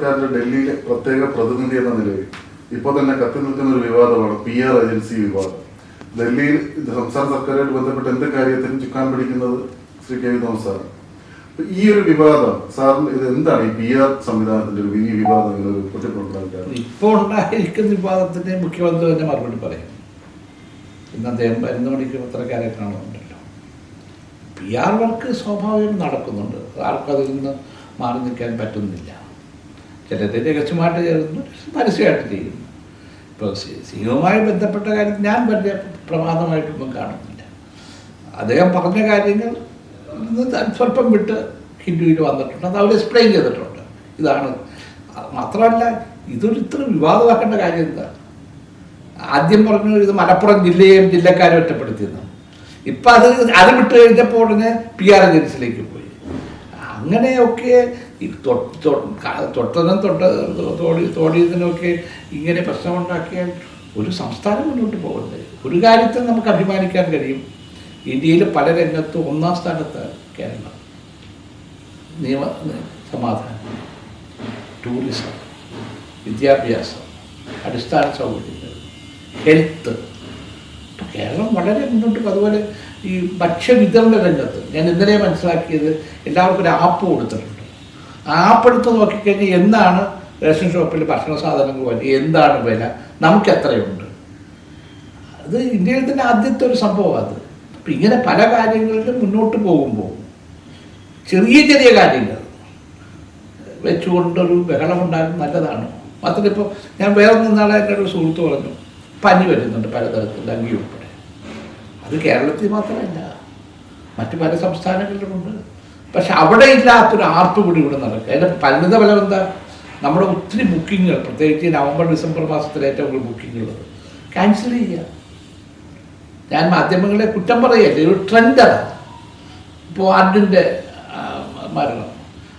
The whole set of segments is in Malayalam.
സർക്കാരിന്റെ ഡൽഹിയിലെ പ്രത്യേക പ്രതിനിധി എന്ന നിലയിൽ ഇപ്പോൾ തന്നെ കത്തി നിൽക്കുന്ന ഒരു വിവാദമാണ് PR ഏജൻസി വിവാദം. ഡൽഹിയിൽ സംസ്ഥാന സർക്കാരുമായിട്ട് ബന്ധപ്പെട്ട് എന്ത് കാര്യത്തിനും ചുക്കാൻ പിടിക്കുന്നത് ശ്രീ കെ വി തോമസ് സാറാണ്. ഈ ഒരു വിവാദം സാറിന് ഇത് എന്താണ് ഈ PR സംവിധാനത്തിന്റെ ഒരു വലിയ വിവാദം ഇപ്പോൾ ഉണ്ടായിരിക്കുന്ന വിവാദത്തിന്റെ മുഖ്യമന്ത്രി തന്നെ മറുപടി പറയും. ഇന്ന് അദ്ദേഹം 11 മണിക്ക് പത്രക്കാരെ കാണുന്നുണ്ടല്ലോ. PR വർക്ക് സ്വാഭാവികം നടക്കുന്നുണ്ട്. ആർക്കും അതിൽ നിന്ന് മാറി നിൽക്കാൻ പറ്റുന്നില്ല. ചിലത് രഹസ്യമായിട്ട് ചേർന്നു, പരസ്യമായിട്ട് ചെയ്യുന്നു. ഇപ്പോൾ സിയുമായി ബന്ധപ്പെട്ട കാര്യം ഞാൻ വലിയ പ്രമാദമായിട്ടൊന്നും കാണുന്നില്ല. അദ്ദേഹം പറഞ്ഞ കാര്യങ്ങൾ സ്വല്പം വിട്ട് ഹിന്ദുവിൽ വന്നിട്ടുണ്ട്. അത് അവർ എക്സ്പ്ലെയിൻ ചെയ്തിട്ടുണ്ട്. ഇതാണ് മാത്രമല്ല, ഇതൊരു ഇത്ര വിവാദമാക്കേണ്ട കാര്യം എന്താ? ആദ്യം പറഞ്ഞു ഇത് മലപ്പുറം ജില്ലയെയും ജില്ലക്കാരും ഒറ്റപ്പെടുത്തിയെന്ന്. ഇപ്പം അത് വിട്ട് കഴിഞ്ഞപ്പോൾ ഉടനെ PR ഏജൻസിയിലേക്ക് പോയി. അങ്ങനെയൊക്കെ ഈ തൊട്ടതിനും തോടിയതിനൊക്കെ ഇങ്ങനെ പ്രശ്നമുണ്ടാക്കിയാൽ ഒരു സംസ്ഥാനം മുന്നോട്ട് പോകുന്നത്. ഒരു കാര്യത്തിൽ നമുക്ക് അഭിമാനിക്കാൻ കഴിയും. ഇന്ത്യയിൽ പല രംഗത്തും 1ാം സ്ഥാനത്ത് കേരളം. നിയമ സമാധാനം, ടൂറിസം, വിദ്യാഭ്യാസം, അടിസ്ഥാന സൗകര്യങ്ങൾ, ഹെൽത്ത്. ഇപ്പം കേരളം വളരെ മുന്നോട്ട്. അതുപോലെ ഈ ഭക്ഷ്യവിതരണ രംഗത്ത് ഞാൻ ഇന്നലെ മനസ്സിലാക്കിയത്, എല്ലാവർക്കും ഒരു ആപ്പ് കൊടുത്തിട്ടുണ്ട്. ആ ആപ്പ് എടുത്ത് നോക്കിക്കഴിഞ്ഞാൽ എന്താണ് റേഷൻ ഷോപ്പിൽ ഭക്ഷണ സാധനങ്ങൾ വലിയ എന്താണ് വില, നമുക്ക് എത്രയുണ്ട്. അത് ഇന്ത്യയിൽ തന്നെ ആദ്യത്തെ ഒരു സംഭവം. അത് അപ്പം ഇങ്ങനെ പല കാര്യങ്ങളിലും മുന്നോട്ട് പോകുമ്പോൾ ചെറിയ ചെറിയ കാര്യങ്ങൾ വെച്ചുകൊണ്ടൊരു ബഹളമുണ്ടാകുന്നത് നല്ലതാണ്. മാത്രമല്ല, ഇപ്പോൾ ഞാൻ വേറൊന്നും നാളെ എൻ്റെ ഒരു സുഹൃത്ത് പറഞ്ഞു, പനി വരുന്നുണ്ട് പലതരത്തിൽ, ഡെങ്കി ഉൾപ്പെടെ. അത് കേരളത്തിൽ മാത്രമല്ല, മറ്റ് പല സംസ്ഥാനങ്ങളിലുമുണ്ട്. പക്ഷെ അവിടെ ഇല്ലാത്തൊരു ആർപ്പുകൂടി ഇവിടെ നടക്കുക. അതിൻ്റെ പരിണിത ഫലം എന്താ? നമ്മുടെ ഒത്തിരി ബുക്കിങ്ങുകൾ, പ്രത്യേകിച്ച് നവംബർ ഡിസംബർ മാസത്തിൽ ഏറ്റവും കൂടുതൽ ബുക്കിങ്ങുള്ളത് ക്യാൻസൽ ചെയ്യുക. ഞാൻ മാധ്യമങ്ങളെ കുറ്റം പറയല്ലേ, ഒരു ട്രെൻഡാണ്. ഇപ്പോൾ അർജുൻ്റെ മരണം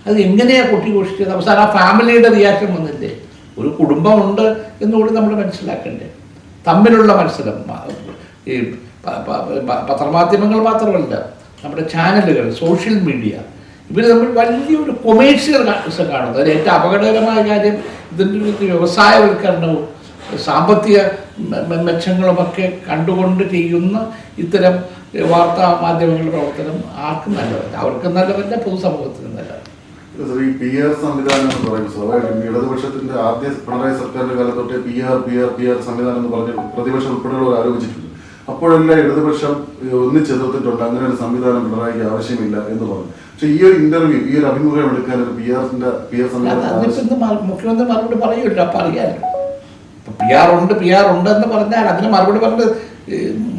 അത് എങ്ങനെയാണ് കൊട്ടിഘോഷിച്ചത്? അവസാനം ആ ഫാമിലിയുടെ റിയാക്ഷൻ വന്നില്ലേ? ഒരു കുടുംബമുണ്ട് എന്നുകൂടി നമ്മൾ മനസ്സിലാക്കണ്ടേ. തമ്മിലുള്ള മത്സരം ഈ പത്രമാധ്യമങ്ങൾ മാത്രമല്ല, നമ്മുടെ ചാനലുകൾ, സോഷ്യൽ മീഡിയ, ഇവർ തമ്മിൽ വലിയൊരു കൊമേഴ്സ്യൽ കാണുന്നത്. അതിൽ ഏറ്റവും അപകടകരമായ കാര്യം ഇതിൻ്റെ ഒരു വ്യവസായവൽക്കരണവും സാമ്പത്തിക മെച്ചങ്ങളുമൊക്കെ കണ്ടുകൊണ്ട് ചെയ്യുന്ന ഇത്തരം വാർത്താ മാധ്യമങ്ങളുടെ പ്രവർത്തനം ആർക്കും നല്ലതല്ല. അവർക്കും നല്ലതല്ല, പൊതുസമൂഹത്തിനും നല്ലതല്ല. ഈ PR സംവിധാനം എന്ന് പറയുമ്പോൾ സ്വാഭാവികം ഇടതുപക്ഷത്തിന്റെ ആദ്യ പിണറായി സർക്കാരിന്റെ കാലത്ത് തൊട്ടേ PR സംവിധാനം എന്ന് പറഞ്ഞ് പ്രതിപക്ഷം ഉൾപ്പെടെയുള്ളവർ ആരോപിച്ചിട്ടുണ്ട്. അപ്പോഴെല്ലാം ഇടതുപക്ഷം ഒന്നിച്ചെതിർത്തിട്ടുണ്ട്, അങ്ങനെ ഒരു സംവിധാനം പിണറായിക്ക് ആവശ്യമില്ല എന്ന് പറഞ്ഞു. പക്ഷെ ഈ ഒരു ഇന്റർവ്യൂ, ഈ ഒരു അഭിമുഖം എടുക്കാൻ ഒരു PR സംവിധാനം മുഖ്യമന്ത്രി മറുപടി പറയൂല്ലോ. അപ്പം അറിയാമല്ലോ, ഇപ്പം PR ഉണ്ട് എന്ന് പറഞ്ഞാൽ അതിന് മറുപടി പറഞ്ഞ്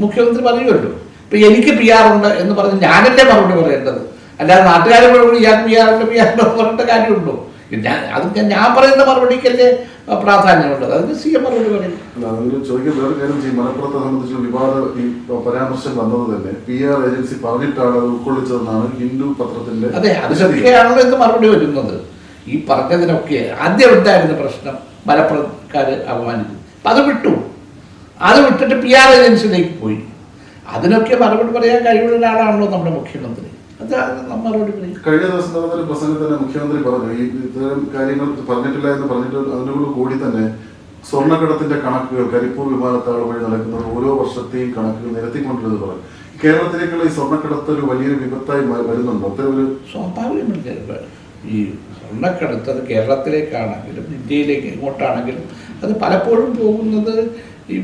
മുഖ്യമന്ത്രി പറയുമല്ലോ. ഇപ്പം എനിക്ക് PR ഉണ്ട് എന്ന് പറഞ്ഞ് ഞാനല്ലേ മറുപടി പറയേണ്ടത്, അല്ലാതെ നാട്ടുകാരെ ഇയാൾക്ക് PR പറഞ്ഞിട്ട് കാര്യമുണ്ടോ? ഞാൻ പറയുന്ന മറുപടിക്കല്ലേ പ്രാധാന്യമുള്ളത്. അതിന് CM മറുപടി പറയും. ചോദിക്കുന്ന വേറെ കാര്യം, മലപ്പുറത്തെ സംബന്ധിച്ചുള്ള വിവാദ ഈ പരാമർശം വന്നത് തന്നെ PR ഏജൻസി പറഞ്ഞിട്ടാണ് അത് ഉൾക്കൊള്ളിച്ചതെന്നാണ് ഹിന്ദു പത്രത്തിന്റെ. അതെ, അതൊക്കെയാണല്ലോ എന്ന് മറുപടി വരുന്നത്. ഈ പറഞ്ഞതിനൊക്കെ ആദ്യം ഉണ്ടായിരുന്ന പ്രശ്നം മലപ്പുറക്കാർ അപമാനിച്ചു. അപ്പം അത് വിട്ടിട്ട് PR ഏജൻസിയിലേക്ക് പോയി. അതിനൊക്കെ മറുപടി പറയാൻ കഴിവുള്ള ഒരാളാണല്ലോ നമ്മുടെ മുഖ്യമന്ത്രി. മറുപടി പറയും. കഴിഞ്ഞ ദിവസം നടന്ന ഒരു പ്രസംഗത്തിൽ തന്നെ മുഖ്യമന്ത്രി പറഞ്ഞു, ഈ ഇത്തരം കാര്യങ്ങൾ പറഞ്ഞിട്ടില്ല എന്ന് പറഞ്ഞിട്ട് അതിനോട് കൂടി തന്നെ സ്വർണ്ണക്കടത്തിന്റെ കണക്കുകൾ കരിപ്പൂർ വിമാനത്താവളം വഴി നടക്കുന്ന ഓരോ വർഷത്തെയും കണക്കുകൾ നിരത്തിക്കൊണ്ടിരുന്നത് പറഞ്ഞു. കേരളത്തിലേക്കുള്ള ഈ സ്വർണ്ണക്കടത്ത് ഒരു വലിയൊരു വിപത്തായി വരുന്നുണ്ടോ? അത്തരം ഒരു സ്വാഭാവികമല്ല. ഈ സ്വർണ്ണക്കടത്ത് അത് കേരളത്തിലേക്കാണെങ്കിലും ഇന്ത്യയിലേക്ക് ഇങ്ങോട്ടാണെങ്കിലും അത് പലപ്പോഴും പോകുന്നത് ഈ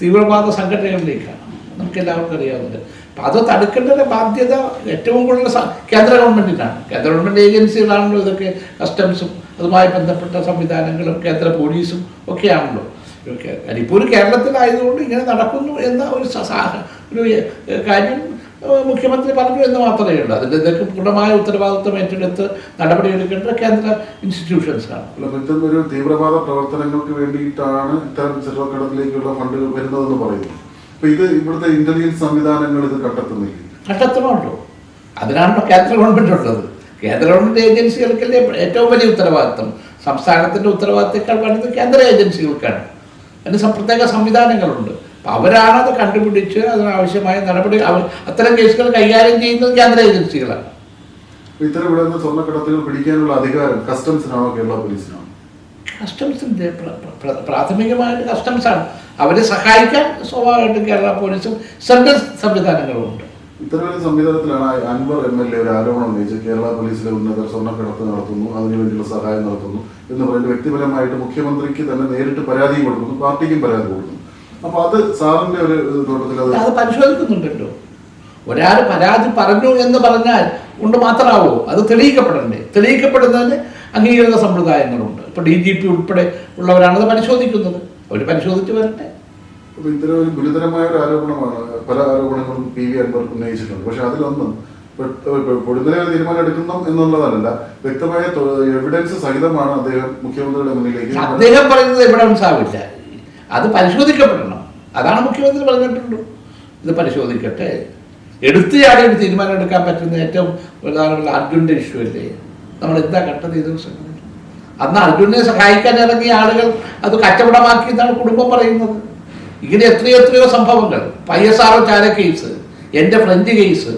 തീവ്രവാദ സംഘടനകളിലേക്കാണ്. നമുക്കെല്ലാവർക്കും അറിയാവുന്നത്. അപ്പം അത് തടുക്കേണ്ട ബാധ്യത ഏറ്റവും കൂടുതൽ കേന്ദ്ര ഗവൺമെൻറ്റിനാണ്. കേന്ദ്ര ഗവൺമെൻറ് ഏജൻസികളാണല്ലോ ഇതൊക്കെ. കസ്റ്റംസും അതുമായി ബന്ധപ്പെട്ട സംവിധാനങ്ങളും കേന്ദ്ര പോലീസും ഒക്കെയാണല്ലോ. കരിപ്പൂർ കേരളത്തിലായതുകൊണ്ട് ഇങ്ങനെ നടക്കുന്നു എന്ന ഒരു കാര്യം മുഖ്യമന്ത്രി പറഞ്ഞു എന്ന് മാത്രമേ ഉള്ളൂ. അതിൻ്റെ ഇതൊക്കെ പൂർണ്ണമായ ഉത്തരവാദിത്വം ഏറ്റെടുത്ത് നടപടിയെടുക്കേണ്ട കേന്ദ്ര ഇൻസ്റ്റിറ്റ്യൂഷൻസാണ്. ഒരു തീവ്രവാദ പ്രവർത്തനങ്ങൾക്ക് വേണ്ടിയിട്ടാണ് ഇത്തരം സ്വർണ്ണക്കടത്തിലേക്കുള്ള ഫണ്ടുകൾ വരുന്നതെന്ന് പറയുന്നു. അപ്പൊ ഇത് ഇവിടുത്തെ ഇന്റലിജൻസ് സംവിധാനങ്ങൾ ഇത് കണ്ടെത്തണമല്ലോ. അതിനാണല്ലോ കേന്ദ്ര ഗവൺമെന്റ് ഉള്ളത്. കേന്ദ്ര ഗവൺമെന്റ് ഏജൻസികൾക്കല്ലേ ഏറ്റവും വലിയ ഉത്തരവാദിത്വം. സംസ്ഥാനത്തിന്റെ ഉത്തരവാദിത്തക്കാൾ വേണ്ടത് കേന്ദ്ര ഏജൻസികൾക്കാണ്. അതിന് പ്രത്യേക സംവിധാനങ്ങളുണ്ട്. അപ്പം അവരാണത് കണ്ടുപിടിച്ച് അതിനാവശ്യമായ നടപടി, അത്തരം കേസുകൾ കൈകാര്യം ചെയ്യുന്നത് കേന്ദ്ര ഏജൻസികളാണ്. ഇത്തരം ഇവിടെ സ്വർണ്ണക്കടത്തുകൾ പിടിക്കാനുള്ള അധികാരം കസ്റ്റംസിനാണോ കേരള പോലീസിനാണോ? കസ്റ്റംസിൻ്റെ പ്രാഥമികമായിട്ട് കസ്റ്റംസാണ്. അവരെ സഹായിക്കാൻ സ്വാഭാവികമായിട്ടും കേരള പോലീസും സെൻട്രൽ സംവിധാനങ്ങളും ഉണ്ട്. ഇത്തരമൊരു സംവിധാനത്തിലാണ് അൻവർ MLA ഒരു ആരോപണം ഉന്നയിച്ച് കേരള പോലീസിലെ ഉന്നതർ സ്വർണ്ണക്കടത്ത് നടത്തുന്നു, അതിനുവേണ്ടിയുള്ള സഹായം നടത്തുന്നു എന്ന് പറയുന്നത് വ്യക്തിപരമായിട്ട് മുഖ്യമന്ത്രിക്ക് തന്നെ നേരിട്ട് പരാതിയും കൊടുക്കുന്നു, പാർട്ടിക്കും പരാതി കൊടുക്കുന്നു. അപ്പൊ അത് സാറിന്റെ ഒരു തോട്ടത്തിൽ അത് പരിശോധിക്കുന്നുണ്ടല്ലോ. ഒരാൾ പരാതി പറഞ്ഞു എന്ന് പറഞ്ഞാൽ കൊണ്ട് മാത്രമാവോ? അത് തെളിയിക്കപ്പെടണ്ടേ? തെളിയിക്കപ്പെടുന്നതിന് അംഗീകൃത സമ്പ്രദായങ്ങളുണ്ട്. ഇപ്പോൾ DGP ഉൾപ്പെടെ ഉള്ളവരാണത് പരിശോധിക്കുന്നത്. അവർ പരിശോധിച്ച് വരട്ടെ. അപ്പൊ ഇത്തരം ഒരു ഗുരുതരമായ ഒരു ആരോപണമാണ്. പല ആരോപണങ്ങളും PV അൻവർ ഉന്നയിച്ചിട്ടുണ്ട്. പക്ഷെ അതിലൊന്നും പൊടുന്നനെ ഒരു തീരുമാനം എടുക്കണം എന്നുള്ളതല്ല, വ്യക്തമായ എവിഡൻസ് സഹിതമാണ് അദ്ദേഹം മുഖ്യമന്ത്രിയുടെ മുന്നിലേക്ക്. അദ്ദേഹം പറയുന്നത് എവിഡൻസ് ആവില്ല, അത് പരിശോധിക്കപ്പെടണം. അതാണ് മുഖ്യമന്ത്രി പറഞ്ഞിട്ടുള്ളൂ. ഇത് പരിശോധിക്കട്ടെ. എടുത്തുചാടി ഒരു തീരുമാനം എടുക്കാൻ പറ്റുന്ന ഏറ്റവും പ്രധാനപ്പെട്ട അർജുൻ്റെ ഇഷ്യൂ അല്ലേ? നമ്മൾ എന്താ കണ്ടത് ഈ ദിവസങ്ങളിൽ? അന്ന് അർജുനെ സഹായിക്കാൻ ഇറങ്ങിയ ആളുകൾ അത് കച്ചവടമാക്കി എന്നാണ് കുടുംബം പറയുന്നത്. ഇങ്ങനെ എത്രയോ സംഭവങ്ങൾ. PSRO ചാര കേസ്, എൻ്റെ ഫ്രഞ്ച് കേസ്,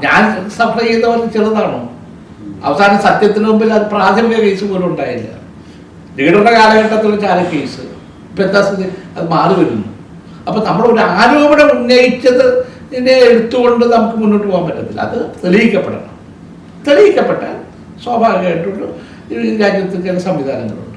ഞാൻ സഫർ ചെയ്ത പോലെ ചെറുതാണോ? അവസാനം സത്യത്തിന് മുമ്പിൽ അത് പ്രാഥമിക കേസ് പോലും ഉണ്ടായില്ല. ലീഡറുടെ കാലഘട്ടത്തിലുള്ള ചാര കേസ് ഇപ്പം എന്താ സ്ഥിതി? അത് മാറി വരുന്നു. അപ്പം നമ്മളൊരു ആരോപണം ഉന്നയിച്ചത് ഇതിനെ എടുത്തുകൊണ്ട് നമുക്ക് മുന്നോട്ട് പോകാൻ പറ്റത്തില്ല. അത് തെളിയിക്കപ്പെടണം. തെളിയിക്കപ്പെട്ടാൽ സ്വാഭാവികമായിട്ടുള്ള ഈ രാജ്യത്ത് ചില സംവിധാനങ്ങളുണ്ട്.